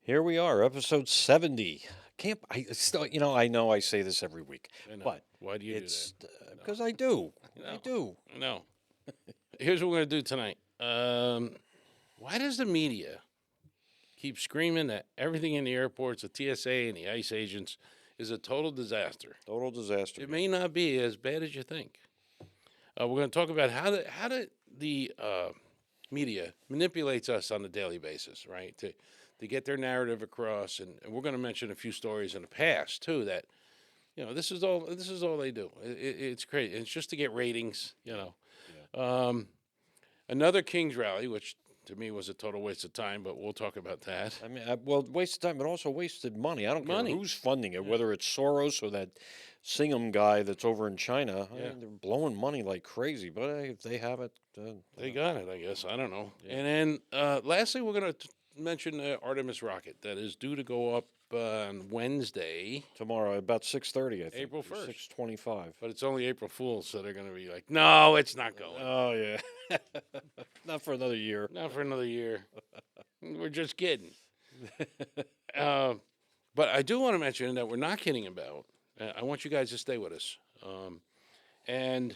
Here we are, episode 70. Can't I still, I know I say this every week, I know. but Why do you do it's that? because I do. I No, do. no. Here's what we're gonna do tonight. Why does the media keep screaming that everything in the airports, the TSA and the ICE agents, is a total disaster? Total disaster. It may not be as bad as you think. We're going to talk about how the media manipulates us on a daily basis, right? To get their narrative across, and we're going to mention a few stories in the past too that this is all they do. It's crazy. It's just to get ratings. Yeah. Another Kings rally, which to me was a total waste of time, but we'll talk about that. I mean, well, wasted time, but also wasted money. I don't care Money. who's funding it, Yeah. whether it's Soros or that Singham guy that's over in China. I Yeah. mean, they're blowing money like crazy, but hey, if they have it, They got it, I guess. I don't know. Yeah. And then lastly, we're going to mention the Artemis rocket that is due to go up on Wednesday, tomorrow about 6:30, I think. April 1st. 6:25. But it's only April Fool's, so they're going to be like, no, it's not going. Oh yeah, not for another year. Not for another year. We're just kidding. But I do want to mention that we're not kidding about. I want you guys to stay with us. And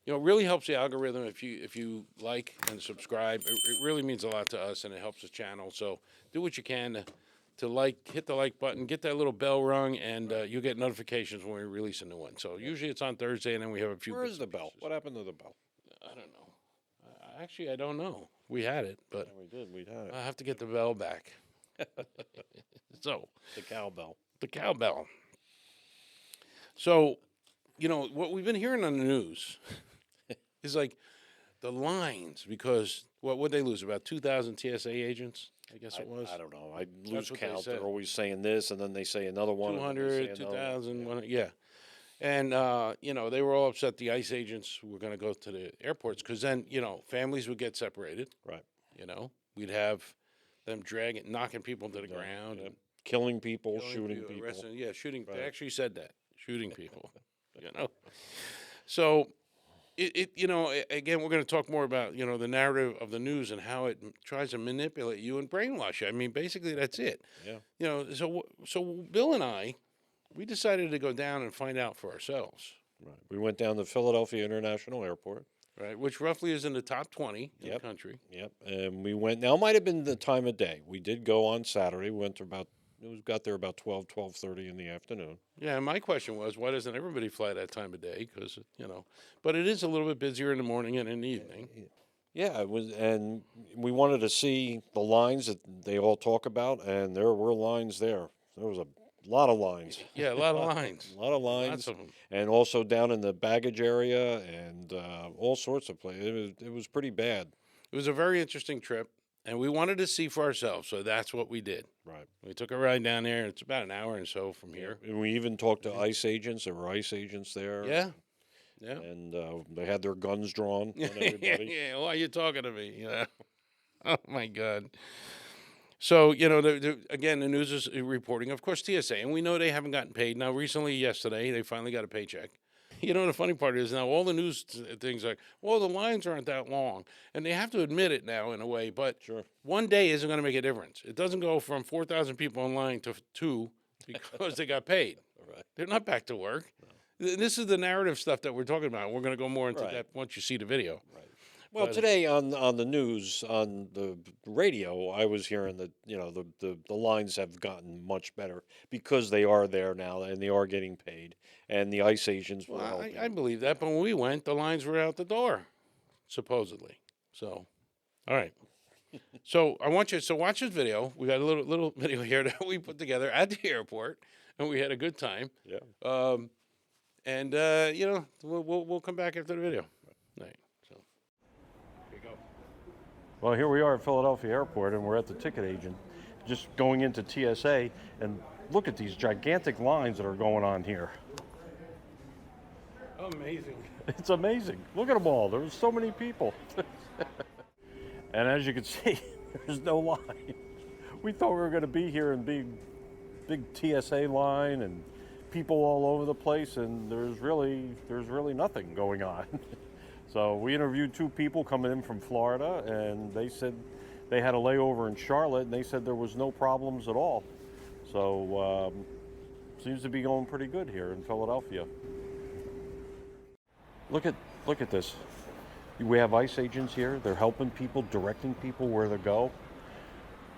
it really helps the algorithm if you like and subscribe. It really means a lot to us, and it helps the channel. So do what you can to hit the like button, get that little bell rung, and you get notifications when we release a new one. So usually it's on Thursday, and then we have a few. Where bits is the and bell? pieces. What happened to the bell? I don't know. Actually, I don't know. We had it, but Yeah, we did. We had it. I have to get the bell back. So The cowbell. the cowbell. So, what we've been hearing on the news is like the lines because what would they lose? About 2,000 TSA agents, I guess it was. I don't know. I lose what they count. said. They're always saying this, and then they say another one. and then they 200, say another one. 2,000, yeah. And, they were all upset the ICE agents were going to go to the airports because then, families would get separated. Right. We'd have them knocking people to the ground. Yeah. And Killing people, killing shooting people. arresting, yeah, shooting. They Right. actually said that. Shooting people. So again, we're going to talk more about, the narrative of the news and how it tries to manipulate you and brainwash you. I mean, basically, that's it. Yeah. So Bill and I, we decided to go down and find out for ourselves, Right. We went down to Philadelphia International Airport. right? Which roughly is in the top 20 in the Yep. country. Yep. And we went. Now, it might have been the time of day. We did go on Saturday. We went to got there about 12:30 in the afternoon. Yeah, and my question was, why doesn't everybody fly that time of day? Because, but it is a little bit busier in the morning and in the evening. Yeah, it was, and we wanted to see the lines that they all talk about, and there were lines there. There was a lot of lines. Yeah, a lot of lines. A lot of Lots lines, of them. and also down in the baggage area, and all sorts of places. It was pretty bad. It was a very interesting trip, and we wanted to see for ourselves, so that's what we did. Right. We took a ride down there. It's about an hour or so from here. And we even talked to ICE agents. There were ICE agents there. Yeah, yeah. And they had their guns drawn on Yeah, everybody. yeah. Why are you talking to me? Oh my God. So again, the news is reporting, of course, TSA, and we know they haven't gotten paid. Now, recently, yesterday, they finally got a paycheck. The funny part is now all the news things are, well, the lines aren't that long, and they have to admit it now in a way. But Sure. one day isn't going to make a difference. It doesn't go from 4,000 people in line to 2 because they got paid. Right. They're not back to work. This is the narrative stuff that we're talking about. We're going to go more into Right. that once you see the video. Right. Well, But- today on the news on the radio, I was hearing that the lines have gotten much better because they are there now and they are getting paid, and the ICE agents will Well, help. I believe that, but when we went, the lines were out the door, supposedly. So, all right. So I want you. So watch this video. We got a little video here that we put together at the airport, and we had a good time. Yeah. And we'll come back after the video. Right. So here you go. Well, here we are at Philadelphia Airport, and we're at the ticket agent, just going into TSA, and look at these gigantic lines that are going on here. Amazing. It's amazing. Look at them all. There's so many people. And as you can see, there's no line. We thought we were going to be here and be big TSA line and people all over the place, and there's really nothing going on. So we interviewed 2 people coming in from Florida, and they said they had a layover in Charlotte, and they said there was no problems at all. So seems to be going pretty good here in Philadelphia. Look at this. We have ICE agents here. They're helping people, directing people where to go.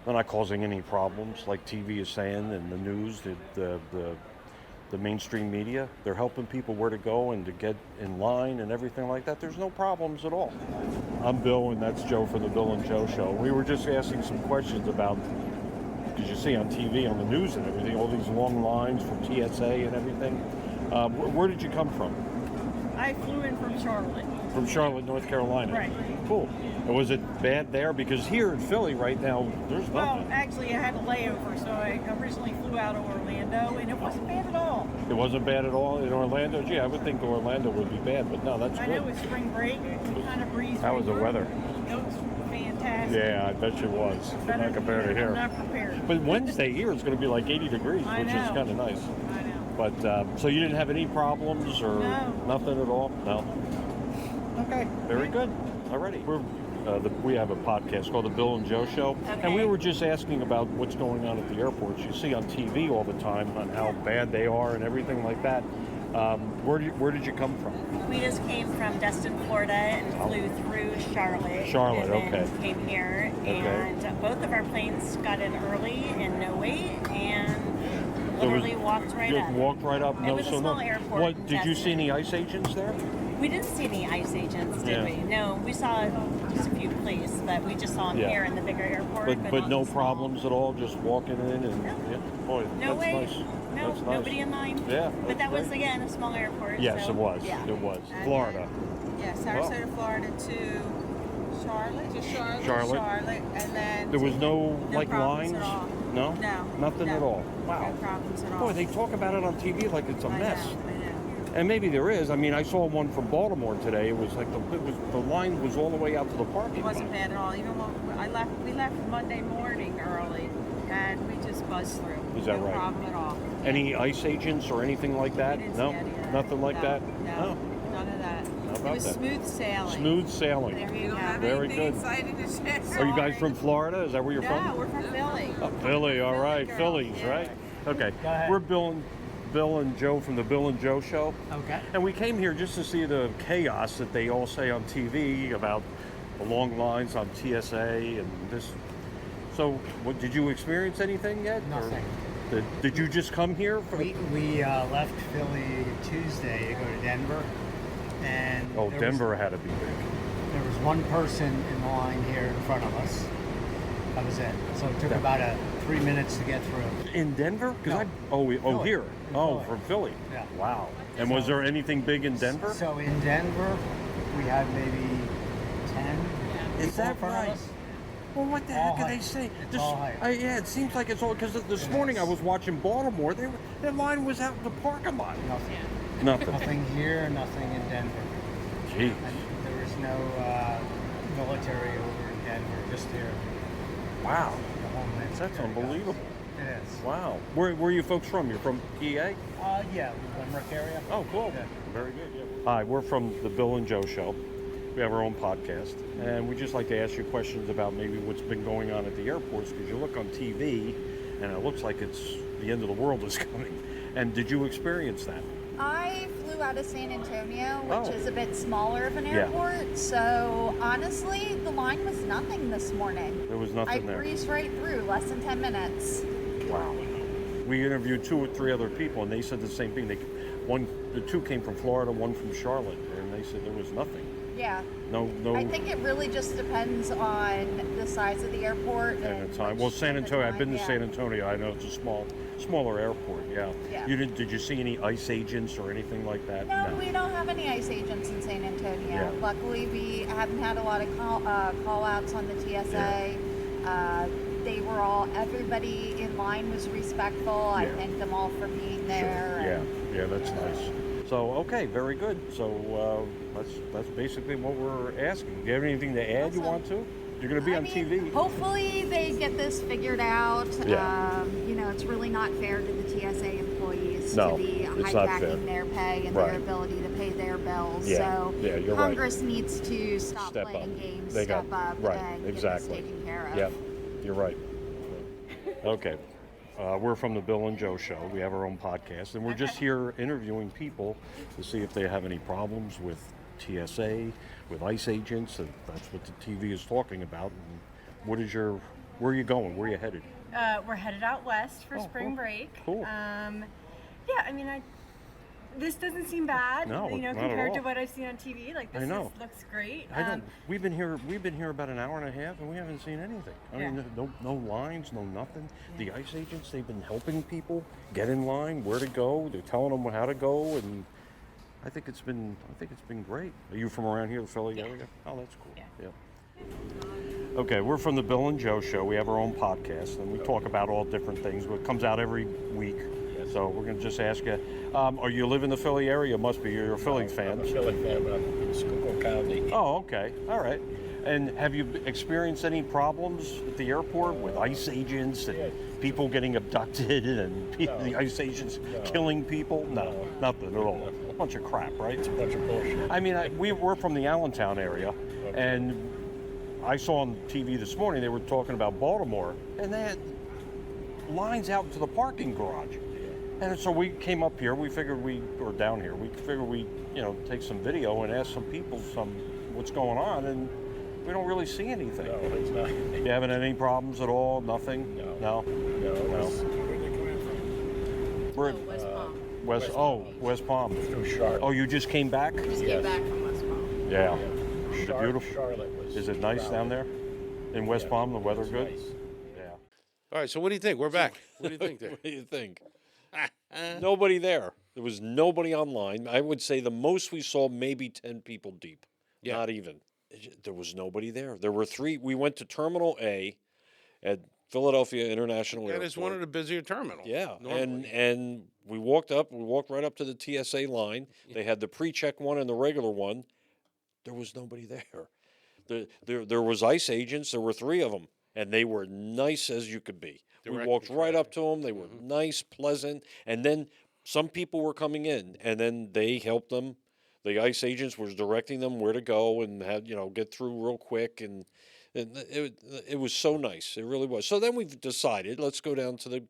They're not causing any problems like TV is saying and the news, the mainstream media. They're helping people where to go and to get in line and everything like that. There's no problems at all. I'm Bill, and that's Joe from the Bill and Joe Show. We were just asking some questions about, because you see on TV, on the news and everything, all these long lines for TSA and everything. Where did you come from? I flew in from Charlotte. From Charlotte, North Carolina. Right. Cool. And was it bad there? Because here in Philly right now, there's nothing. Well, actually, I had a layover, so I originally flew out of Orlando, and it wasn't bad at all. It wasn't bad at all in Orlando? Gee, I would think Orlando would be bad, but no, that's I good. know it's spring break, it kind of breezed. How was the weather? It was fantastic. Yeah, I bet you was. Not compared to I'm here. not prepared. But Wednesday here is going to be like 80 degrees, I which is know. kind of nice. I know. But, so you didn't have any problems or No. nothing at all? No. Okay, very good. Alrighty. We have a podcast called The Bill and Joe Show. Okay. And we were just asking about what's going on at the airports. You see on TV all the time on how bad they are and everything like that. Where did you come from? We just came from Destin, Florida, and flew through Charlotte. Charlotte, and then okay. Came here, Okay. and both of our planes got in early and no wait, and So literally walked right Just up. walked right up. It was a small airport What in did you see Destin. any ICE agents there? We didn't see any ICE agents, did Yeah. we? No, we saw just a few police, but we just saw them Yeah. here in the bigger airport. But not no the small. problems at all. Just walking in and yeah, boy, No that's wait. nice. No, That's nice. nobody in line. Yeah, But that's that was great. again a small airport. Yes, so, it was. Yeah. It was. And Florida. Yeah, Sarasota, Florida to Charlotte. To Charlotte. Charlotte. Charlotte, and then There was no no like problems lines. at all. No. No. Nothing no. at all. Wow. No problems at all. Boy, they talk about it on TV like it's a I mess. know, I know. And maybe there is. I mean, I saw one from Baltimore today. It was like the line was all the way out to the parking It lot. wasn't bad at all. Even when we left Monday morning early, and we just buzzed through. Is that no right? problem at all. Any ICE agents or anything like that? We didn't No, see any of that. nothing like No, that. No, none of that. How It about was that? smooth sailing. Smooth sailing. There you You go. don't have Very anything good. exciting to share? Are you guys from Florida? Is that where you're No, from? we're from Philly. Oh, Philly, all right, girls, Phillies, yeah. right? Okay, Go ahead. we're Bill and Joe from the Bill and Joe Show, Okay. and we came here just to see the chaos that they all say on TV about the long lines on TSA and this. So, what did you experience anything yet? or Nothing. Did you just come here? We left Philly Tuesday to go to Denver, and Oh, there Denver had to be big. there was one person in the line here in front of us. That was it. So it took about 3 minutes to get through. In Denver? No. Oh, here. In Oh, Philly. from Philly. Yeah. Wow. And was So- there anything big in Denver? So in Denver, we had maybe 10 Is people that in front right? of us. Well, what the All heck are they height. saying? It's all height. Yeah, it seems like it's all because this It morning is. I was watching Baltimore. Their line was out in the parking lot. Nothing. Nothing. Nothing here, nothing in Denver. Gee. And there was no military over in Denver, just here. Wow. The Homeland That's Security guys. unbelievable. It is. Wow. Where are you folks from? You're from PA? Yeah, Limerick area. Oh, cool. Yeah. Very good. Yeah. Hi, we're from the Bill and Joe Show. We have our own podcast, and we just like to ask you questions about maybe what's been going on at the airports, because you look on TV, and it looks like it's the end of the world is coming. And did you experience that? I flew out of San Antonio, which Oh. is a bit smaller of an Yeah. airport. So honestly, the line was nothing this morning. There was I nothing there. breezed right through, less than 10 minutes. Wow. We interviewed 2 or 3 other people, and they said the same thing. The 2 came from Florida, 1 from Charlotte, and they said there was nothing. Yeah. No. I think it really just depends on the size of the airport. At the time. which Well, San at the Antonio. I've time, been to yeah. San Antonio. I know it's a smaller airport. Yeah. Yeah. Did you see any ICE agents or anything like that? No, we don't have any ICE agents in San Antonio. Yeah. Luckily, we haven't had a lot of call outs on the TSA. Everybody in line was respectful. I Yeah. thanked them all for being there. Sure. and- Yeah, that's nice. So, okay, very good. So that's basically what we're asking. Do you have anything to add you Awesome. want to? You're going to be on TV. Hopefully they get this figured out. Yeah. You know, it's really not fair to the TSA employees No, to be it's not fair. hijacking their pay and Right. their ability to pay their bills. Yeah, So yeah, you're right. Congress needs to stop Step playing up. games, They step got- up, right, and exactly. get this taken care of. Yep, you're right. Okay. We're from the Bill and Joe Show. We have our own podcast, and we're just here interviewing people to see if they have any problems with TSA, with ICE agents, and that's what the TV is talking about. And where are you going? Where are you headed? We're headed out west for Oh, spring cool. break. Cool. Yeah, I mean, this doesn't seem bad. No, you know, not at compared to all. what I've seen on TV. Like this I know. looks great. I know. We've been here about an hour and a half, and we haven't seen anything. I mean, no lines, no nothing. The ICE agents, they've been helping people get in line, where to go. They're telling them how to go, and I think it's been great. Are you from around here, the Philly area? Oh, that's cool. Yeah. Okay, we're from the Bill and Joe Show. We have our own podcast, and we talk about all different things. It comes out every week. So we're going to just ask you, are you live in the Philly area? Must be. You're a Philly fan. I'm a Philly fan, but I'm in Schuylkill County. Oh, okay. All right. And have you experienced any problems at the airport with ICE agents and people getting abducted and the ICE agents killing people? No, nothing at all. A bunch of crap, right? It's a bunch of bullshit. I mean, we're from the Allentown area, and I saw on TV this morning they were talking about Baltimore, and they had lines out to the parking garage. And so we came up here. We figured we take some video and ask some people what's going on, and we don't really see anything. No, it's not. You haven't had any problems at all? Nothing? No. No. Where are they coming from? We're West Palm. West Palm. Through Charlotte. Oh, you just came back? Just came back from West Palm. Yeah. Is it beautiful? Charlotte was. Is it nice down there? In West Palm, the weather It's good? nice. Yeah. All right, so what do you think? We're back. What do you think there? What do you think? Nobody there. There was nobody online. I would say the most we saw, maybe 10 people deep. Yeah. Not even. There was nobody there. There were 3. We went to Terminal A at Philadelphia International That Airport. is one of the busier terminals. Yeah, normally. and we walked right up to the TSA line. They had the pre-check one and the regular one. There was nobody there. There was ICE agents. There were 3 of them, and they were nice as you could be. We Direct walked and right up traffic. to them. They were nice, pleasant, and then some people were coming in, and then they helped them. The ICE agents was directing them where to go and had get through real quick, and it was so nice. It really was. So then we've decided let's go down to the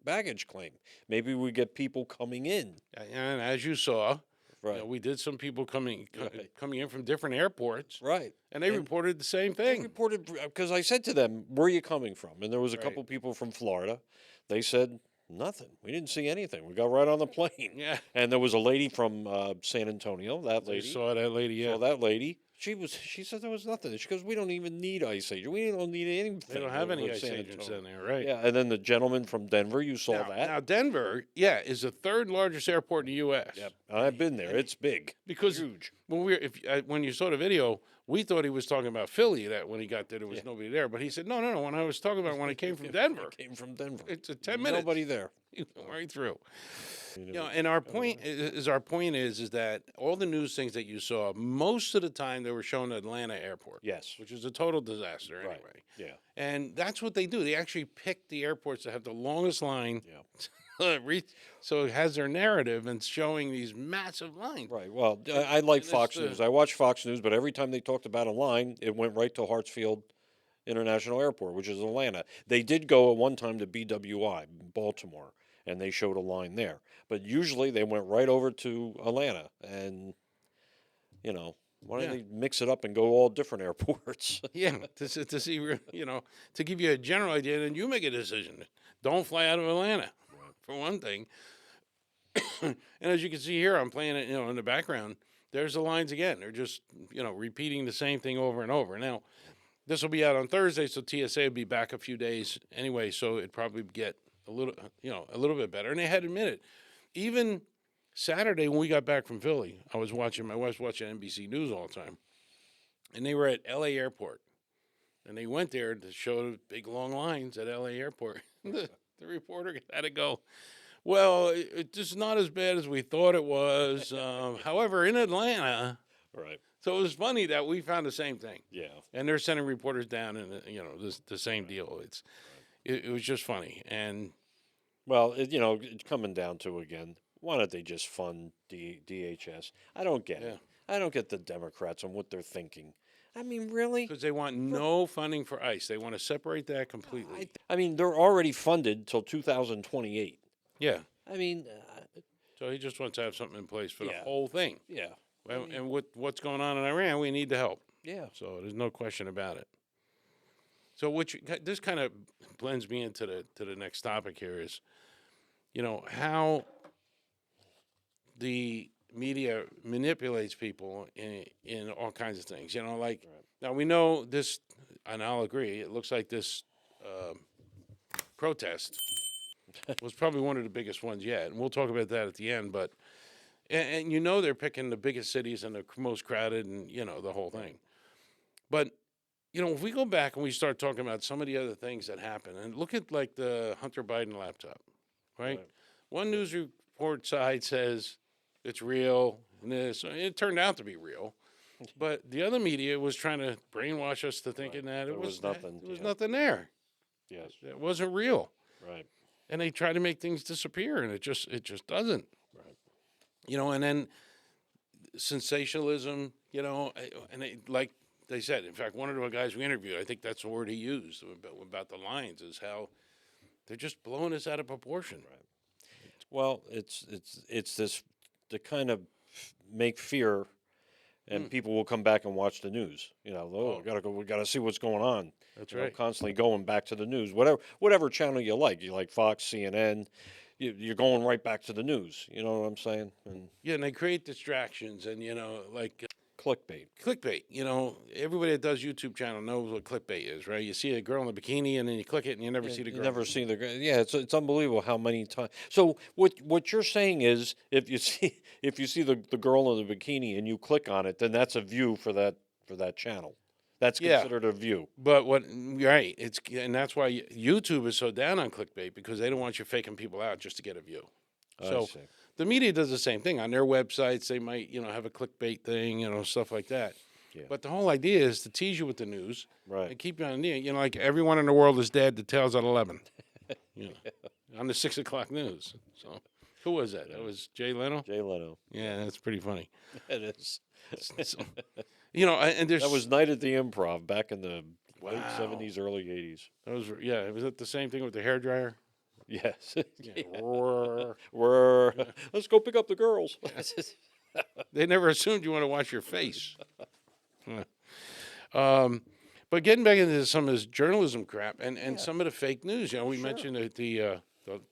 baggage claim. Maybe we get people coming in. And as you saw, Right. we did some people coming Right. coming in from different airports, Right. and they reported the same They thing. reported because I said to them, "Where are you coming from?" And there was a couple people from Florida. They said nothing. We didn't see anything. We got right on the plane. Yeah. And there was a lady from San Antonio. That They lady. saw that lady. Yeah. Saw that lady. She said there was nothing. She goes, "We don't even need ICE agents. We don't need anything." They don't have any with ICE San agents Antonio." in there, right? Yeah. And then the gentleman from Denver, you saw that. Now Denver, is the 3rd largest airport in the U.S. Yep. I've been there. It's big. Because Huge. when you saw the video, we thought he was talking about Philly. That when he got there was nobody there, but he said no. When I was talking about when I came from Denver, Came from Denver. it's a 10 minutes. Nobody there. He went right through. And our point is that all the news things that you saw, most of the time they were showing Atlanta Airport. Yes. Which is a total disaster anyway. Right. Yeah. And that's what they do. They actually pick the airports that have the longest line. Yeah. So it has their narrative and showing these massive lines. Right. Well, I like it's, Fox News. I watch Fox News, but every time they talked about a line, it went right to Hartsfield International Airport, which is Atlanta. They did go at one time to BWI, Baltimore, and they showed a line there. But usually they went right over to Atlanta, and why don't they mix it up and go all different airports? Yeah, to see, to give you a general idea, and then you make a decision. Don't fly out of Atlanta, for one thing. And as you can see here, I'm playing it, in the background. There's the lines again. They're just, repeating the same thing over and over. Now, this will be out on Thursday, so TSA will be back a few days anyway, so it'd probably get a little bit better. And they had admitted, even Saturday when we got back from Philly, my wife's watching NBC News all the time, and they were at L.A. Airport, and they went there to show the big long lines at L.A. Airport. The reporter had to go, well, it's just not as bad as we thought it was. However, in Atlanta, Right. So it was funny that we found the same thing. Yeah. And they're sending reporters down, and the same deal. It was just funny, and Well, it's coming down to again, why don't they just fund DHS? I don't get it. I don't get the Democrats and what they're thinking. I mean, really? because they want no funding for ICE, they want to separate that completely. I mean, they're already funded till 2028. Yeah. I mean, So he just wants to have something in place for the Yeah. whole thing. yeah, And with what's going on in Iran, we need the help. yeah. So there's no question about it. So this kind of blends me into the next topic here is, how the media manipulates people in all kinds of things. Like now we know this, and I'll agree. It looks like this protest was probably one of the biggest ones yet, and we'll talk about that at the end. But and they're picking the biggest cities and the most crowded, and the whole thing. But if we go back and we start talking about some of the other things that happen, and look at like the Hunter Biden laptop, right? One news report side says it's real, and it turned out to be real. But the other media was trying to brainwash us to thinking that it was nothing. There was Yeah. nothing there. Yes. It wasn't real. Right. And they try to make things disappear, and it just doesn't. Right. And then sensationalism, and like they said, in fact, one of the guys we interviewed, I think that's the word he used about the lines, is how they're just blowing us out of proportion. Right. Well, it's this to kind of make fear, and people will come back and watch the news. We gotta see what's going on. That's right. Constantly going back to the news, whatever channel you like. You like Fox, CNN, you're going right back to the news. You know what I'm saying? And Yeah, and they create distractions, and like clickbait. clickbait. Everybody that does YouTube channel knows what clickbait is, right? You see a girl in a bikini, and then you click it, and you never see the girl. You never see the girl. Yeah, it's unbelievable how many times. So what you're saying is, if you see the girl in the bikini and you click on it, then that's a view for that channel. That's considered a view. But right? And that's why YouTube is so down on clickbait, because they don't want you faking people out just to get a view. So see. the media does the same thing on their websites. They might have a clickbait thing, stuff like that. Yeah. But the whole idea is to tease you with the news, Right. and keep you on the like everyone in the world is dead. The tale's at 11. On the 6 o'clock news. So who was that? That was Jay Leno. Jay Leno. Yeah, that's pretty funny. It is. So, and there's That was Night at the Improv back in the late Wow. 70s, early 80s. Was it the same thing with the hairdryer? Yes. Yeah. Roar. Let's go pick up the girls. They never assumed you want to wash your face. But getting back into some of this journalism crap and some of the fake news, we mentioned the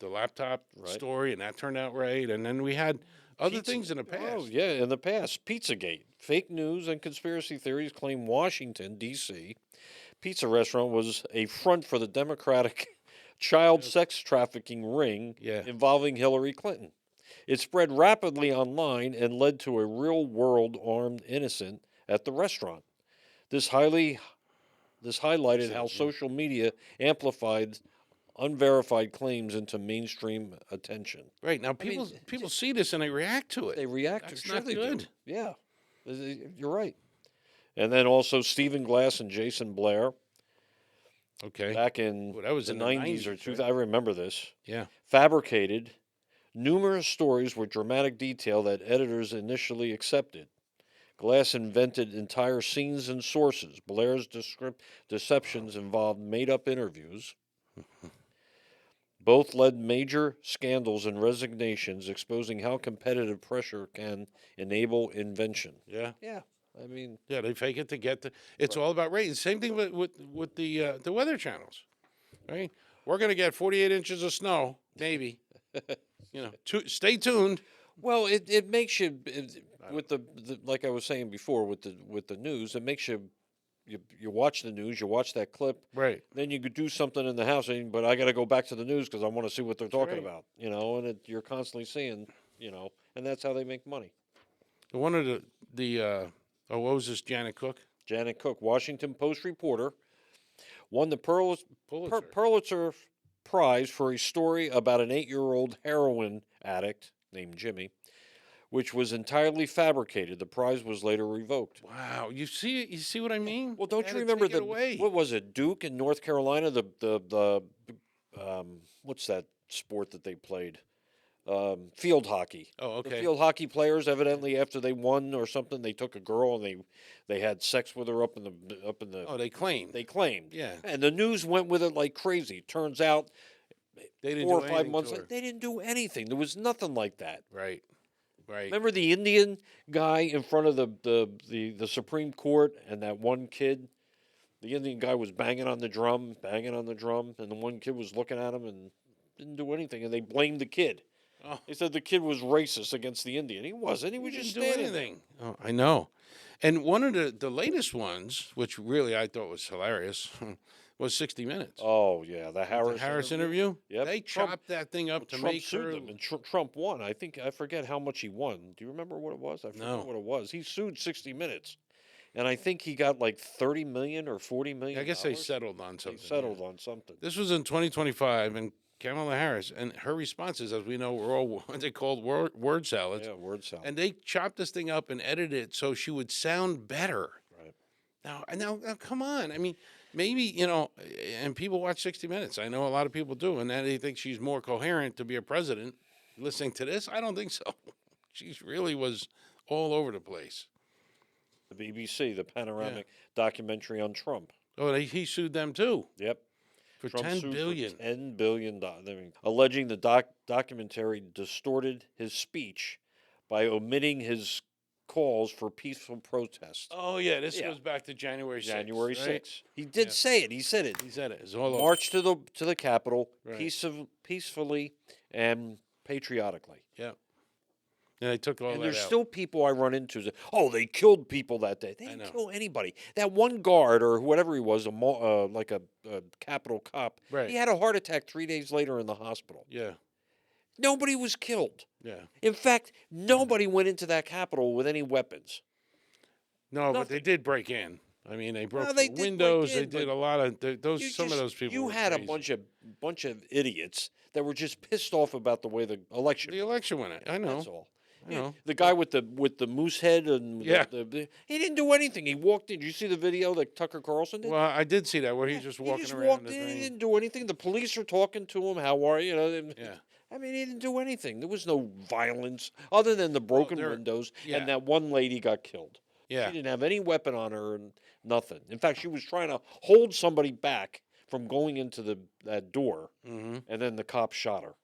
laptop story, and that turned out right, and then we had other things in the past. Oh, yeah, in the past. Pizzagate. Fake news and conspiracy theories claim Washington, D.C. pizza restaurant was a front for the Democratic child sex trafficking ring involving Hillary Clinton. It spread rapidly online and led to a real-world armed innocent at the restaurant. This highlighted how social media amplified unverified claims into mainstream attention. Right now, people see this and they react to it. They react. That's Sure not they good. do. Yeah, you're right. And then also Stephen Glass and Jason Blair. Okay. Back in Well, that was the in the 90s 90s, or right? 2000, I remember this. Yeah. Fabricated numerous stories with dramatic detail that editors initially accepted. Glass invented entire scenes and sources. Blair's deceptions involved made-up interviews. Both led major scandals and resignations, exposing how competitive pressure can enable invention. Yeah. Yeah, I mean, Yeah, they fake it to get the. It's all about ratings. Same thing with the weather channels, right? We're gonna get 48 inches of snow, maybe. Stay tuned. well, it makes you with the like I was saying before with the news. It makes you watch the news, you watch that clip, Right. then you could do something in the house, but I got to go back to the news because I want to see what they're talking right. about, and you're constantly seeing, and that's how they make money. One of what was this? Janet Cook. Janet Cook, Washington Post reporter, won the Pulitzer Prize for a story about an 8-year-old heroin addict named Jimmy, which was entirely fabricated. The prize was later revoked. Wow, you see what I mean? Well, don't They you had to remember take it away. what was it, Duke in North Carolina? The what's that sport that they played? Field hockey. Oh, The okay. field hockey players, evidently, after they won or something, they took a girl and they had sex with her up in the. Oh, they claimed. They claimed. Yeah. And the news went with it like crazy. Turns out, They didn't 4 do or 5 anything months to later, her. they didn't do anything. There was nothing like that. Right. Right. Remember the Indian guy in front of the Supreme Court, and that one kid, the Indian guy was banging on the drum, and the one kid was looking at him and didn't do anything, and they blamed the kid. Oh. They said the kid was racist against the Indian. He wasn't. He was Didn't just do standing there. anything. Oh, I know. And one of the latest ones, which really I thought was hilarious, was 60 Minutes. Oh yeah, the Harris, The Harris interview. Yep. They Trump- chopped that thing up to Trump make sued her. them, and Trump won. I forget how much he won. Do you remember what it was? I forget No. what it was. He sued 60 Minutes, and I think he got like 30 million or 40 million. I guess they settled on They something. settled yeah. on something. This was in 2025, and Kamala Harris and her responses, as we know, were all what they called word salads. Yeah, word salad. And they chopped this thing up and edited it so she would sound better. Right. Now, come on. I mean, maybe, and people watch 60 Minutes. I know a lot of people do, and they think she's more coherent to be a president. Listening to this, I don't think so. She really was all over the place. The BBC, the panoramic documentary on Trump. Oh, he sued them too Yep. for Trump $10 sued billion. For $10 billion. I mean, alleging the documentary distorted his speech by omitting his calls for peaceful protests. Oh yeah, this Yeah. goes back to January 6th. January right? 6th. He did Yeah. say it. He said it. He said it. It's all over. March to the Capitol Right. peacefully and patriotically. Yeah. And they took all And that there's out. still people I run into that, oh, they killed people that day. They I didn't know. kill anybody. That one guard or whatever he was, like a Capitol cop, Right. he had a heart attack 3 days later in the hospital. Yeah. Nobody was killed. Yeah. In fact, nobody went into that Capitol with any weapons. No, but they Nothing. did break in. I mean, they broke Well, they through did break windows. in, They did but a lot of those. You Some of just- those people. You were had crazy. a bunch of idiots that were just pissed off about the way the election. The election went. I know. That's all. I know. The guy with the moose head and Yeah. he didn't do anything. He walked in. Did you see the video that Tucker Carlson did? Well, I did see that where he's just He walking just around. walked the in. He thing. didn't do anything. The police are talking to him. How are you? Yeah. I mean, he didn't do anything. There was no violence other than the broken there- windows yeah. and that one lady got killed. Yeah. She didn't have any weapon on her and nothing. In fact, she was trying to hold somebody back from going into that door, Mm-hmm. and then the cop shot her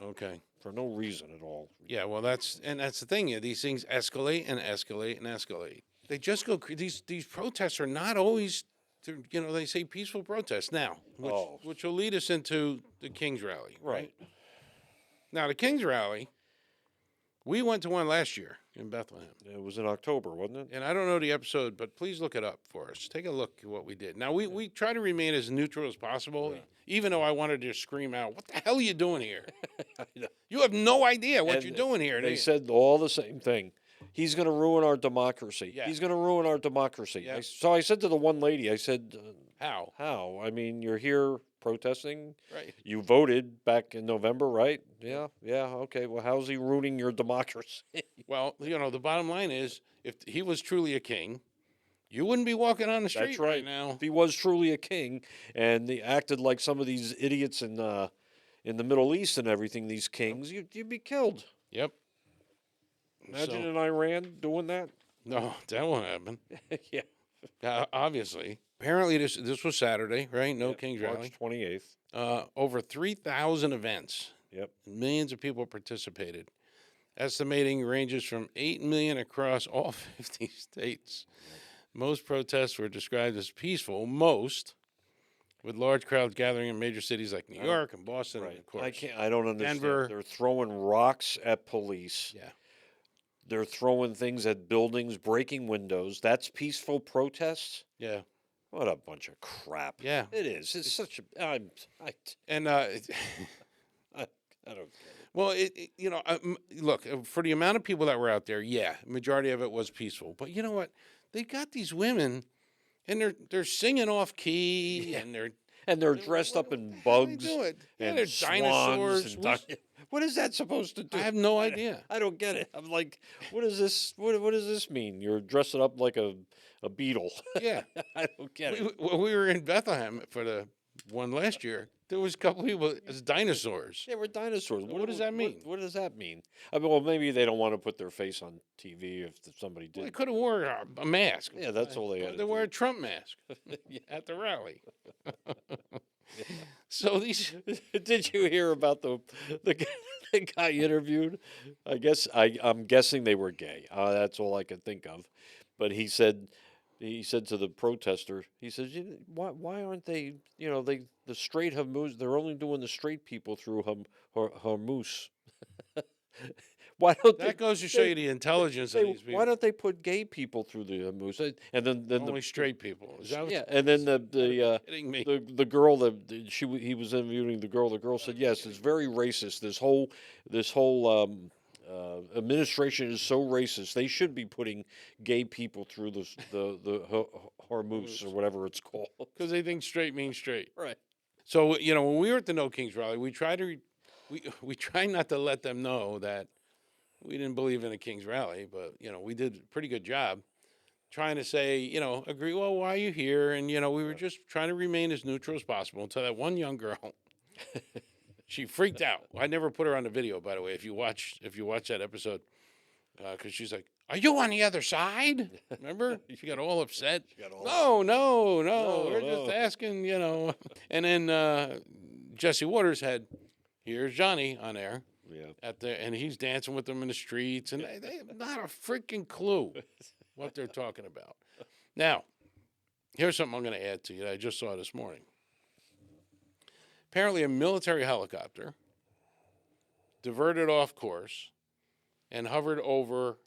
Okay. for no reason at all. Yeah. Well, that's the thing. Yeah, these things escalate and escalate and escalate. They just go. These protests are not always. They say peaceful protests now, which will lead us into the King's Rally. Right. Now, the King's Rally, we went to one last year in Bethlehem. It was in October, wasn't it? And I don't know the episode, but please look it up for us. Take a look at what we did. Now, we try to remain as neutral as possible, even though I wanted to scream out, what the hell are you doing here? You have no idea what And you're doing here. do They you?" said all the same thing. He's going to ruin our democracy. Yeah. He's going to ruin our democracy. Yeah. So I said to the one lady, I said, How? how? I mean, you're here protesting. Right. You voted back in November, right? Yeah, okay. Well, how's he ruining your democracy? Well, the bottom line is, if he was truly a king, you wouldn't be walking on the street That's right. now. If he was truly a king and he acted like some of these idiots in the Middle East and everything, these kings, you'd be killed. Yep. Imagine So- in Iran doing that. No, that won't happen. Yeah. Obviously. Apparently, this was Saturday, right? No Yep, King's March Rally. 28th. Over 3,000 events. Yep. Millions of people participated. Estimating ranges from 8 million across all 50 states. Most protests were described as peaceful, with large crowds gathering in major cities like New York and Boston, and of course. I don't understand. Denver. They're throwing rocks at police. Yeah. They're throwing things at buildings, breaking windows. That's peaceful protests? Yeah. What a bunch of crap. Yeah. It is. It's such a. And, I don't get it. well, look, for the amount of people that were out there, yeah, majority of it was peaceful. But you know what? They got these women, and they're singing off key, and they're And they're dressed up in How do they bugs do it? Yeah, and they're swans dinosaurs. and what is that supposed to do? I have no idea. I don't get it. I'm like, what is this? What does this mean? You're dressing up like a beetle. Yeah. I don't get it. When we were in Bethlehem for the one last year, there was a couple people as dinosaurs. They were dinosaurs. What does that mean? What does that mean? I mean, well, maybe they don't want to put their face on TV if somebody Well, they did. could have wore a mask. Yeah, that's all they had. They wear a Trump mask at the rally. So these, Did you hear about the guy, the guy interviewed? I'm guessing they were gay. That's all I could think of. But he said to the protester, he says, why aren't they? The straight Hamas, they're only doing the straight people through Hamas. Why don't that goes to show you the intelligence of these people. why don't they put gay people through the Hamas? And then Only straight people. Is that what yeah, and then you're kidding me? the girl he was interviewing the girl. The girl said, "Yes, it's very racist. This whole administration is so racist. They should be putting gay people through the Hormuz or whatever it's called." Because they think straight means straight. Right. So when we were at the No Kings rally, we try not to let them know that we didn't believe in a Kings rally, but we did a pretty good job trying to say, agree. Well, why are you here? And we were just trying to remain as neutral as possible until that one young girl, she freaked out. I never put her on the video, by the way. If you watch that episode, because she's like, "Are you on the other side?" Remember? She got all upset. No, we're just asking, And then Jesse Waters had "Here's Johnny" on air. Yeah. And he's dancing with them in the streets, and they have not a freaking clue what they're talking about. Now, here's something I'm going to add to you that I just saw this morning. Apparently, a military helicopter diverted off course and hovered over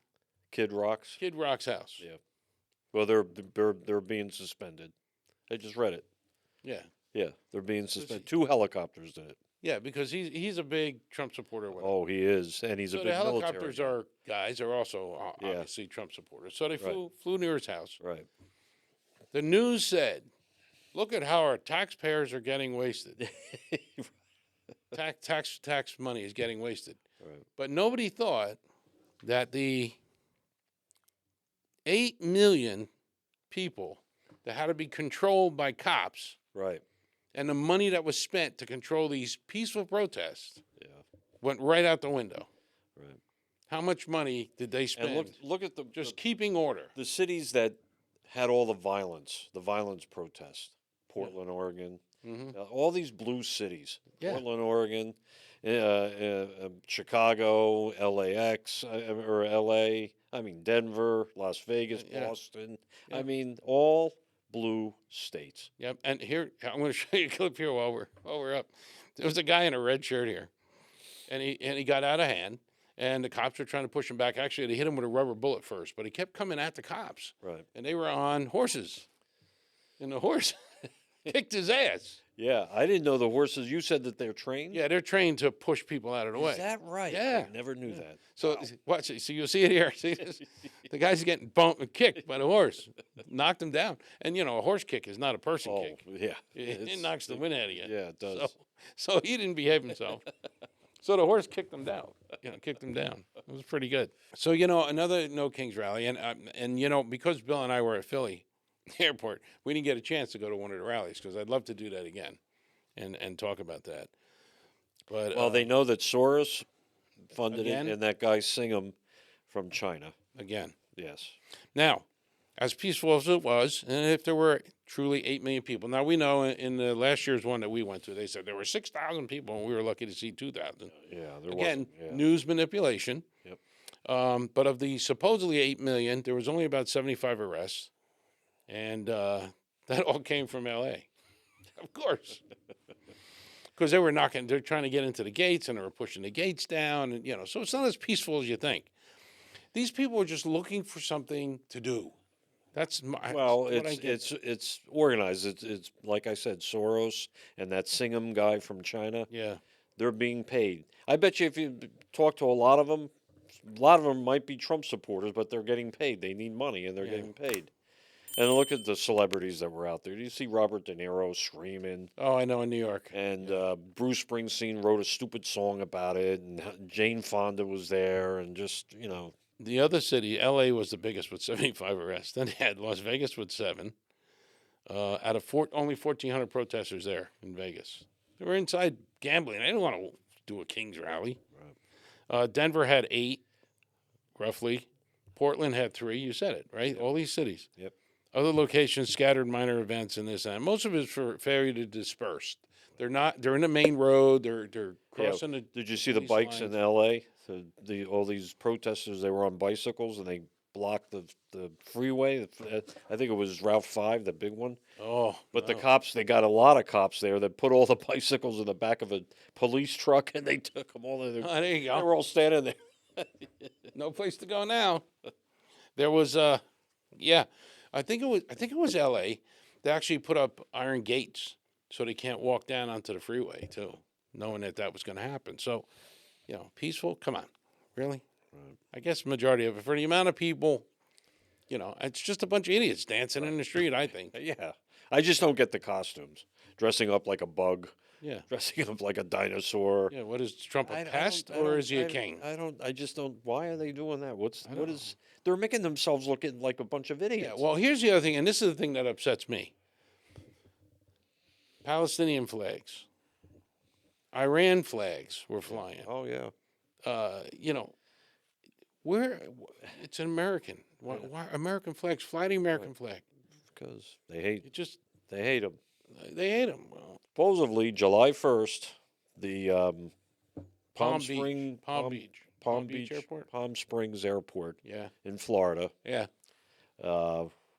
Kid Rock's. Kid Rock's house. Yeah. Well, they're being suspended. I just read it. Yeah. Yeah, they're being suspended. 2 helicopters did it. Yeah, because he's a big Trump supporter. Oh, he is, and he's a big the military helicopters guy. are also obviously Trump supporters. So they flew near his house. Right. The news said, "Look at how our taxpayers are getting wasted. Tax money is getting wasted." Right. But nobody thought that the 8 million people that had to be controlled by cops, Right. and the money that was spent to control these peaceful protests, Yeah. went right out the window. Right. How much money did they spend? And look at just keeping order. the cities that had all the violence protest. Portland, Oregon, all these blue cities. Yeah. Portland, Oregon, Chicago, LAX, or LA. I mean Denver, Las Vegas, Yeah. Boston. Yeah. I mean all blue states. Yep. And here, I'm going to show you a clip here while we're up. There was a guy in a red shirt here, and he got out of hand, and the cops were trying to push him back. Actually, they hit him with a rubber bullet first, but he kept coming at the cops. Right. And they were on horses, and the horse kicked his ass. Yeah, I didn't know the horses. You said that they're trained. Yeah, they're trained to push people out of the way. Is that right? Yeah. I never knew that. So watch it. So you'll see it here. See this? The guy's getting bumped and kicked by the horse, knocked him down. And a horse kick is not a person kick. Yeah. It knocks the wind out of you. Yeah, it does. So he didn't behave himself. So the horse kicked him down. Kicked him down. It was pretty good. So another No Kings rally, and because Bill and I were at Philly airport, we didn't get a chance to go to one of the rallies because I'd love to do that again, and talk about that. But Well, they know that Soros funded Again? it, and that guy Singham from China. again. Yes. Now, as peaceful as it was, and if there were truly 8 million people. Now, we know in the last year's one that we went to, they said there were 6,000 people, and we were lucky to see 2,000. Yeah. There Again, was. Yeah. news manipulation. Yep. But of the supposedly 8 million, there was only about 75 arrests. And that all came from L.A., of course. Because they're trying to get into the gates, and they were pushing the gates down. And, so it's not as peaceful as you think. These people are just looking for something to do. That's Well, what I get. it's organized. It's like I said, Soros and that Singham guy from China. Yeah. They're being paid. I bet you if you talk to a lot of them might be Trump supporters, but they're getting paid. They need money, and they're getting paid. And look at the celebrities that were out there. Do you see Robert De Niro screaming? Oh, I know, in New York. And Bruce Springsteen wrote a stupid song about it, and Jane Fonda was there, and just, you know. The other city, L.A., was the biggest with 75 arrests. Then you had Las Vegas with 7. Out of only 1,400 protesters there in Vegas. They were inside gambling. They didn't want to do a King's rally. Right. Denver had 8, roughly. Portland had 3. You said it, right? Yep. All these cities. Yep. Other locations, scattered minor events and this and that. Most of it's for failure to disperse. They're not. They're in the main road. They're crossing the. Did you see the bikes lines. in L.A.? All these protesters, they were on bicycles and they blocked the freeway. I think it was Route 5, the big one. Oh, but no. the cops, they got a lot of cops there that put all the bicycles in the back of a police truck and they took them all. There you go. They were all standing there. No place to go now. There was yeah, I think it was L.A. They actually put up iron gates so they can't walk down onto the freeway too, knowing that was going to happen. So, you know, peaceful. Come on, really? Right. I guess majority of it for the amount of people. You know, it's just a bunch of idiots dancing in the street. I think. Yeah, I just don't get the costumes, dressing up like a bug. Yeah, dressing up like a dinosaur. Yeah, what is Trump, a pest or is he a king? I just don't. Why are they doing that? What is? They're making themselves look like a bunch of idiots. Yeah, well, here's the other thing, and this is the thing that upsets me. Palestinian flags, Iran flags were flying. Oh yeah. You know, it's an American. Why American flags? Fly the American flag. Because they hate. They hate them. They hate them. Well, supposedly, July 1st, the Palm Beach Airport? Palm Springs Airport. Yeah. In Florida. Yeah.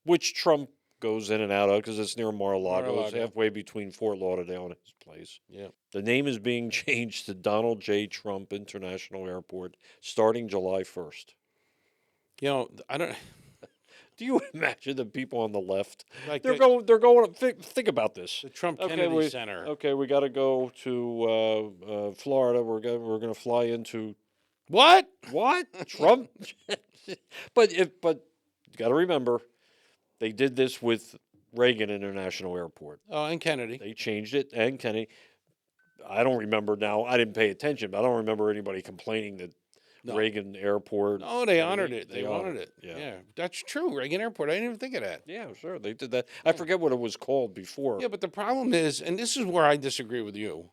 Which Trump goes in and out of because it's near Mar-a-Lago. Mar-a-Lago. It's halfway between Fort Lauderdale and his place. Yeah. The name is being changed to Donald J. Trump International Airport starting July 1st. You know, I don't. Do you imagine the people on the left? Like they're going. Think about this. The Trump Kennedy Center. Okay, we got to go to Florida. We're going to fly into what? Trump. but you got to remember, they did this with Reagan International Airport. Oh, and Kennedy. They changed it, and Kennedy. I don't remember now. I didn't pay attention, but I don't remember anybody complaining that. No. Reagan Airport. Oh, they honored it. They honored it. Yeah, that's true. Reagan Airport. I didn't even think of that. Yeah, sure. They did that. I forget what it was called before. Yeah, but the problem is, and this is where I disagree with you.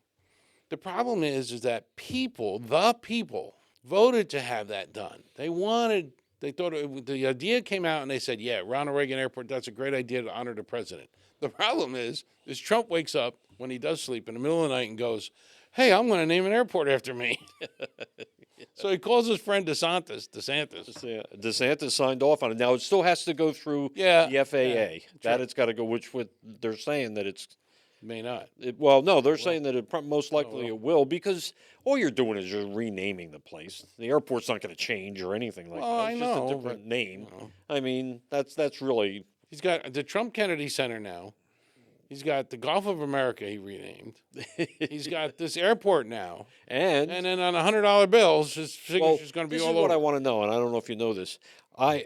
The problem is that the people, voted to have that done. They thought the idea came out and they said, yeah, Ronald Reagan Airport, that's a great idea to honor the president. The problem is Trump wakes up when he does sleep in the middle of the night and goes, hey, I'm going to name an airport after me. So he calls his friend DeSantis. DeSantis signed off on it. Now it still has to go through the FAA. Yeah, that it's got to go. They're saying that it's may not. They're saying that it most likely it will because all you're doing is just renaming the place. The airport's not going to change or anything like that. It's just a different name. I mean, that's really. He's got the Trump Kennedy Center now. He's got the Gulf of America he renamed. He's got this airport now. And then on $100 bills, his signature's going to be all over. This is what I want to know, and I don't know if you know this. I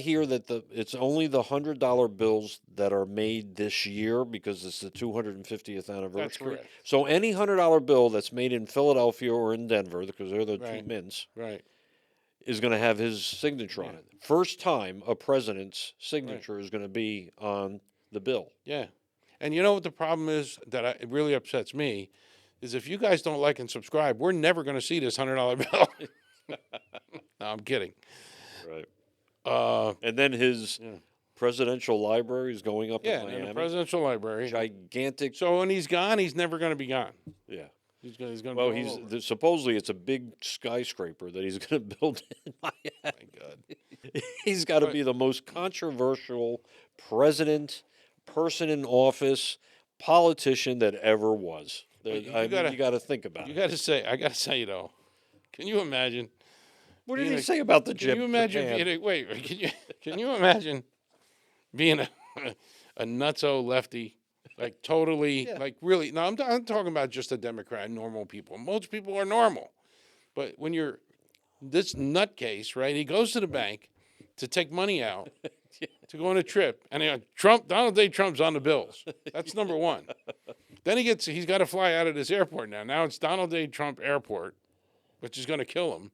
hear that it's only the $100 bills that are made this year because it's the 250th anniversary. That's correct. So any $100 bill that's made in Philadelphia or in Denver, because they're the two mints, is going to have his signature on it. First time a president's signature is going to be on the bill. Yeah. And you know what the problem is it really upsets me is if you guys don't like and subscribe, we're never going to see this $100 bill. No, I'm kidding. Right. And then his presidential library is going up in Miami. Yeah, the presidential library. Gigantic. So when he's gone, he's never going to be gone. Yeah. He's going to be supposedly it's a big skyscraper that he's going to build in Miami. Oh, my God. He's got to be the most controversial president, person in office, politician that ever was. You got to think about it. I got to say though, can you imagine? What did he say about the Japan? Can you imagine? Can you imagine being a nutso lefty, like totally, like really? No, I'm talking about just a Democrat, normal people. Most people are normal, but when you're this nutcase, right? He goes to the bank to take money out. to go on a trip. And Donald J. Trump's on the bills. That's number one. Then he's got to fly out of this airport now. Now it's Donald J. Trump Airport, which is going to kill him.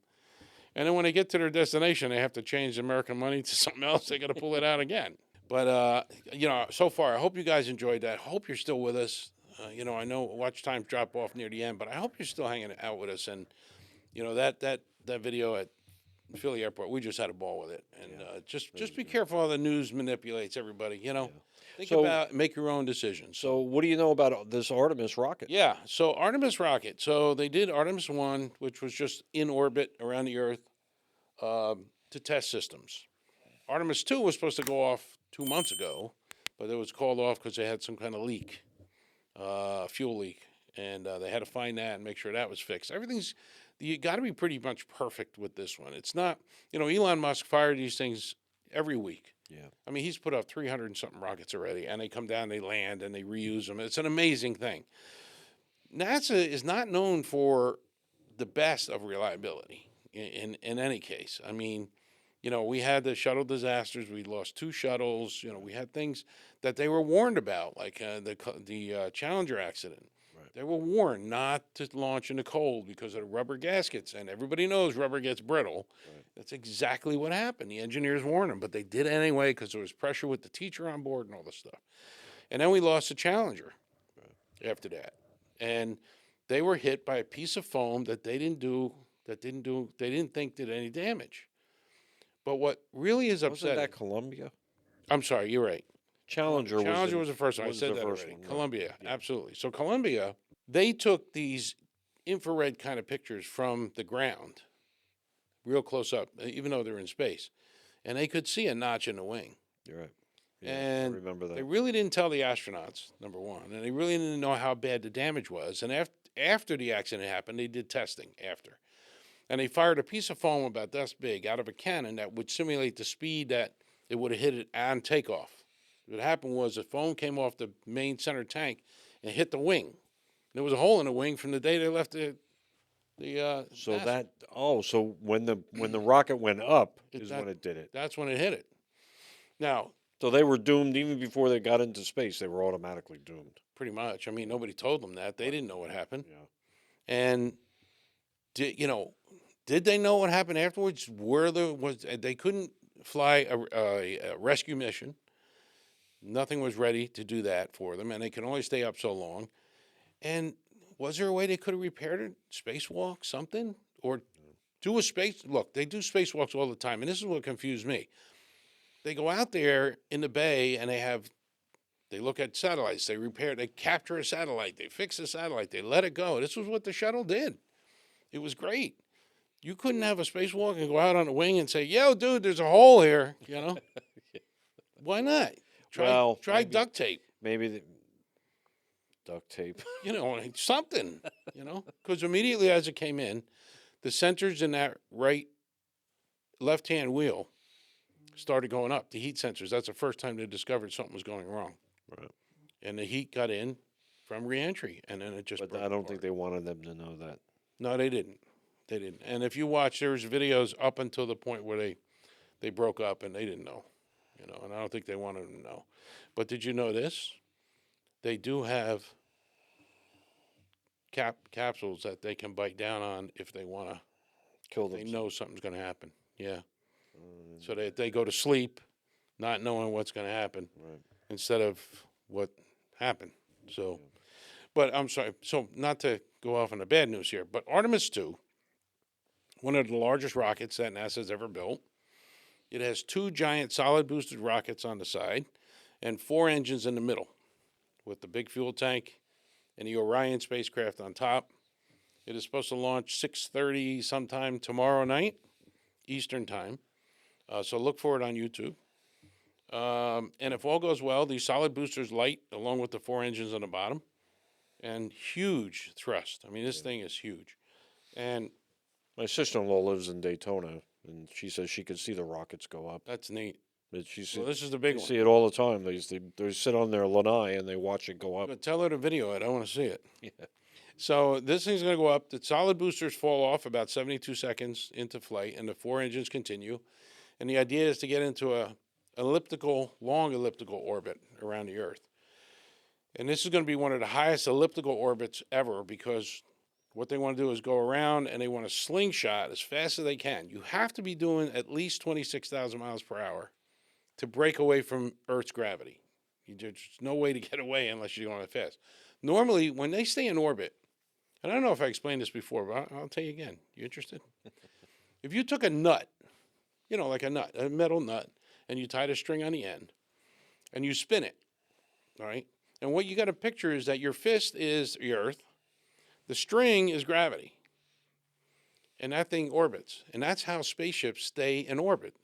And then when they get to their destination, they have to change American money to something else. They got to pull it out again. But, so far, I hope you guys enjoyed that. I hope you're still with us. I know watch time drop off near the end, but I hope you're still hanging out with us. And, that video at Philly Airport, we just had a ball with it. And just be careful how the news manipulates everybody, Think about, make your own decisions. So what do you know about this Artemis rocket? Yeah, so Artemis rocket. So they did Artemis 1, which was just in orbit around the Earth to test systems. Artemis 2 was supposed to go off 2 months ago, but it was called off because they had some kind of leak, fuel leak, and they had to find that and make sure that was fixed. You got to be pretty much perfect with this one. It's not, Elon Musk fired these things every week. Yeah. I mean, he's put up 300 and something rockets already, and they come down, they land, and they reuse them. It's an amazing thing. NASA is not known for the best of reliability in any case. I mean, we had the shuttle disasters. We lost 2 shuttles. We had things that they were warned about, like the Challenger accident. Right. They were warned not to launch in the cold because of the rubber gaskets, and everybody knows rubber gets brittle. Right. That's exactly what happened. The engineers warned them, but they did it anyway because there was pressure with the teacher on board and all this stuff. And then we lost the Challenger after that, and they were hit by a piece of foam that they didn't think did any damage. But what really is upsetting... Wasn't that Columbia? I'm sorry, you're right. Challenger was the first one. I said that already. Columbia, absolutely. So Columbia, they took these infrared kind of pictures from the ground, real close up, even though they're in space, and they could see a notch in the wing. You're right. Yeah, And I remember that. they really didn't tell the astronauts, number one, and they really didn't know how bad the damage was. And after the accident happened, they did testing after. And they fired a piece of foam about this big out of a cannon that would simulate the speed that it would have hit it on takeoff. What happened was the foam came off the main center tank and hit the wing. There was a hole in the wing from the day they left the NASA. So when the rocket went up when it did it. That's when it hit it. Now, so they were doomed even before they got into space. They were automatically doomed. Pretty much. I mean, nobody told them that. They didn't know what happened. Yeah. And did they know what happened afterwards? They couldn't fly a rescue mission. Nothing was ready to do that for them, and they could only stay up so long. And was there a way they could have repaired it? Spacewalk, something? Or do a space... Look, they do spacewalks all the time, and this is what confused me. They go out there in the bay, and they look at satellites. They capture a satellite. They fix a satellite. They let it go. This was what the shuttle did. It was great. You couldn't have a spacewalk and go out on a wing and say, yo, dude, there's a hole here, Why not? Try duct tape. Maybe the duct tape. Something, Because immediately as it came in, the sensors in that left-hand wheel started going up, the heat sensors. That's the first time they discovered something was going wrong. Right. And the heat got in from reentry, and then it just But I don't think they wanted them to know that. No, they didn't. They didn't. And if you watch, there's videos up until the point where they broke up and they didn't know, and I don't think they wanted them to know. But did you know this? They do have capsules that they can bite down on if they want to Kill them. They know something's going to happen. Yeah. So they go to sleep not knowing what's going to happen instead of what happened. So, but I'm sorry. So not to go off on the bad news here, but Artemis 2, one of the largest rockets that NASA's ever built. It has 2 giant solid boosted rockets on the side and 4 engines in the middle with the big fuel tank and the Orion spacecraft on top. It is supposed to launch 6:30 sometime tomorrow night, Eastern time. So look for it on YouTube. And if all goes well, these solid boosters light along with the 4 engines on the bottom and huge thrust. I mean, this thing is huge. And my sister-in-law lives in Daytona, and she says she could see the rockets go up. That's neat. But Well, this is the big they one. see it all the time. They sit on their lanai and they watch it go up. But tell her to video it. I want to see it. Yeah. So this thing's going to go up. The solid boosters fall off about 72 seconds into flight, and the 4 engines continue. And the idea is to get into a long elliptical orbit around the Earth. And this is going to be one of the highest elliptical orbits ever because what they want to do is go around and they want to slingshot as fast as they can. You have to be doing at least 26,000 miles per hour to break away from Earth's gravity. There's no way to get away unless you're going that fast. Normally, when they stay in orbit, and I don't know if I explained this before, but I'll tell you again. You interested? If you took a nut, like a nut, a metal nut, and you tied a string on the end, and you spin it, all right? And what you got to picture is that your fist is the Earth, the string is gravity, and that thing orbits. And that's how spaceships stay in orbit.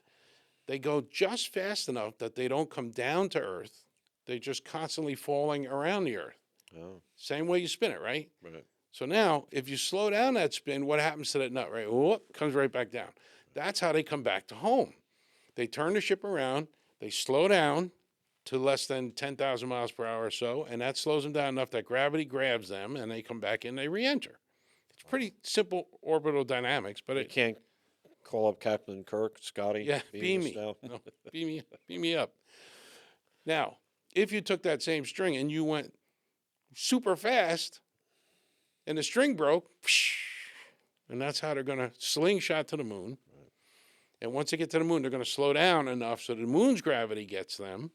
They go just fast enough that they don't come down to Earth. They're just constantly falling around the Earth. Oh. Same way you spin it, right? Right. So now, if you slow down that spin, what happens to that nut, right? Whoop, comes right back down. That's how they come back to home. They turn the ship around, they slow down to less than 10,000 miles per hour or so, and that slows them down enough that gravity grabs them, and they come back in, they re-enter. It's pretty simple orbital dynamics, but You can't call up Captain Kirk, Scotty. yeah, beam us me. down? No, beam me up. Now, if you took that same string and you went super fast, and the string broke, and that's how they're going to slingshot to the moon. And once they get to the moon, they're going to slow down enough so the moon's gravity gets them,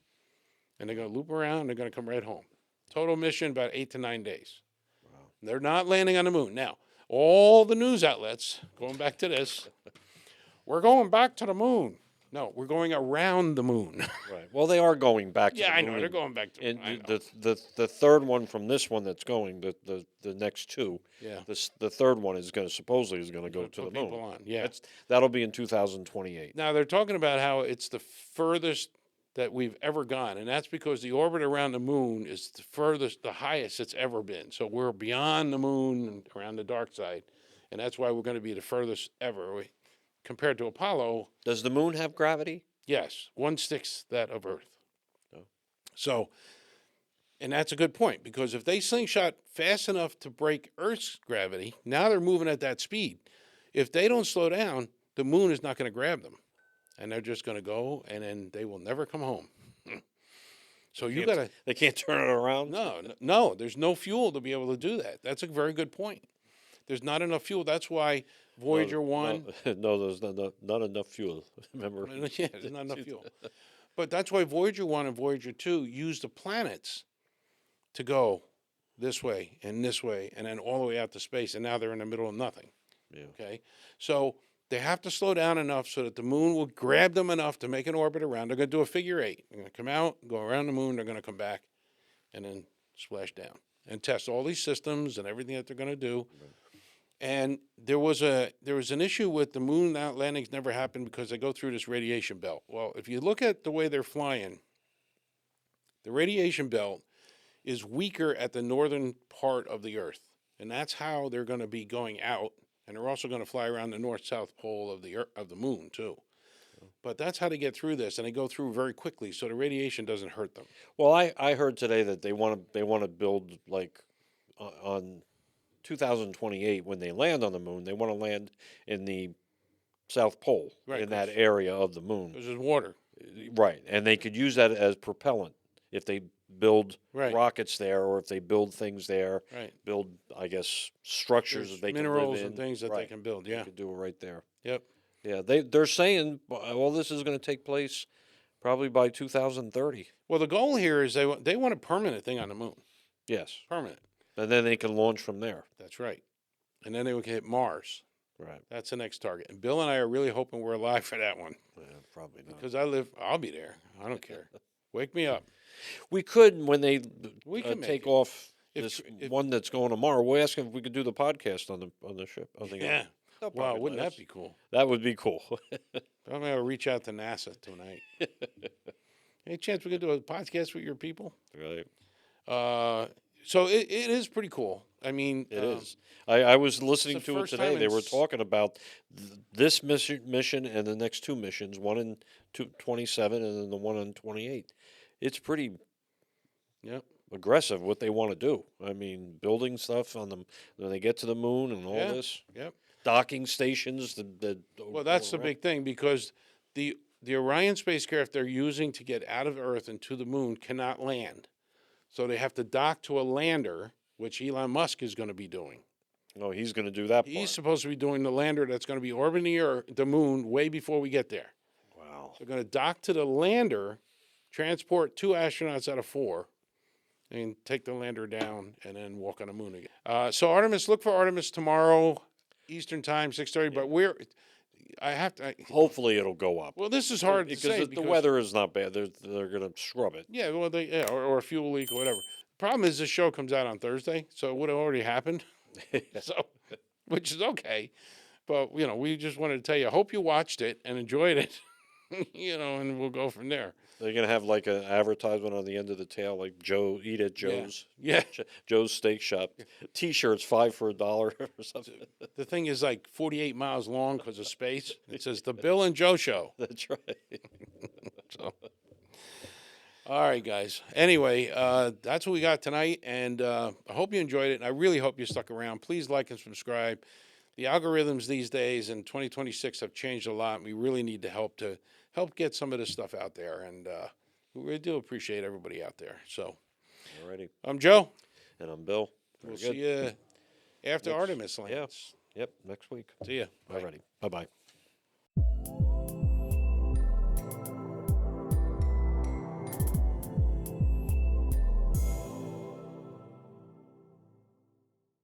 and they're going to loop around, and they're going to come right home. Total mission, about 8 to 9 days. Wow. They're not landing on the moon. Now, all the news outlets, going back to this, we're going back to the moon. No, we're going around the moon. Right. Well, they are going back to the Yeah, I moon. know. They're going back to the moon. I And know. the third one from this one that's going, the next two, Yeah. the third one is supposedly going to go to the Put moon. people on, yeah. That'll be in 2028. Now, they're talking about how it's the furthest that we've ever gone, and that's because the orbit around the moon is the furthest, the highest it's ever been. So we're beyond the moon and around the dark side, and that's why we're going to be the furthest ever. Compared to Apollo, Does the moon have gravity? yes, 1/6 that of Earth. Oh. So, and that's a good point, because if they slingshot fast enough to break Earth's gravity, now they're moving at that speed. If they don't slow down, the moon is not going to grab them. And they're just going to go, and then they will never come home. So you got to... They can't turn it around? No, there's no fuel to be able to do that. That's a very good point. There's not enough fuel. That's why Voyager 1... No, there's not enough fuel. Remember? Yeah, there's not enough fuel. But that's why Voyager 1 and Voyager 2 used the planets to go this way, and then all the way out to space, and now they're in the middle of nothing. Yeah. Okay? So they have to slow down enough so that the moon will grab them enough to make an orbit around. They're going to do a figure 8. They're going to come out, go around the moon, they're going to come back, and then splash down and test all these systems and everything that they're going to do. Right. And there was an issue with the moon landings never happened because they go through this radiation belt. Well, if you look at the way they're flying, the radiation belt is weaker at the northern part of the Earth, and that's how they're going to be going out. And they're also going to fly around the north-south pole of the moon too. But that's how they get through this, and they go through very quickly, so the radiation doesn't hurt them. Well, I heard today that they want to build like on 2028 when they land on the moon. They want to land in the South Pole, right, in that area of the moon. Because there's water. Right, and they could use that as propellant if they build right. rockets there, or if they build things there. Right. Build, I guess, structures There's that they minerals can live in. and things that right. they can build. Yeah, they could do it right there. Yep. Yeah, they're saying all this is going to take place probably by 2030. Well, the goal here is they want a permanent thing on the moon. Yes, permanent, and then they can launch from there. That's right, and then they would hit Mars. Right. That's the next target, and Bill and I are really hoping we're alive for that one. Yeah, probably not. Because I'll be there. I don't care. Wake me up. We could when they take off if one that's going tomorrow. We'll ask them if we could do the podcast on the ship. Yeah. Wow, wouldn't that be cool? That would be cool. I'm going to reach out to NASA tonight. Any chance we could do a podcast with your people? Right. So it is pretty cool. I mean, it is. I was listening to it today. They were talking about this mission and the next two missions, one in 27 and then the one in 28. It's pretty aggressive what they want to do. I mean, building stuff on them when they get to the moon and all this. Yep. Docking stations. Well, that's the big thing, because the the Orion spacecraft they're using to get out of Earth and to the moon cannot land. So they have to dock to a lander, which Elon Musk is going to be doing. Oh, he's going to do that He's part. supposed to be doing the lander that's going to be orbiting the moon way before we get there. Wow. They're going to dock to the lander, transport 2 astronauts out of 4, and take the lander down and then walk on the moon again. So Artemis, look for Artemis tomorrow, Eastern time, 6:30. But Hopefully it'll go up. well, this is hard to say because the weather is not bad. They're going to scrub it. Yeah, well, or a fuel leak or whatever. Problem is, this show comes out on Thursday, so it would have already happened. So, which is okay, but we just wanted to tell you. I hope you watched it and enjoyed it. And we'll go from there. They're going to have like an advertisement on the end of the tail, like Joe, eat at Joe's. Yeah. Joe's Steak Shop. T-shirts, 5 for $1 or something. The thing is like 48 miles long because of space. It says the Bill and Joe Show. That's right. So, all right, guys. Anyway, that's what we got tonight, and I hope you enjoyed it, and I really hope you stuck around. Please like and subscribe. The algorithms these days in 2026 have changed a lot, and we really need to help get some of this stuff out there, and we really do appreciate everybody out there. So, Alrighty. I'm Joe. And I'm Bill. We'll Very see good. you after Artemis lands. Yeah. Yep, next week. See ya. Bye. Alrighty. Bye-bye.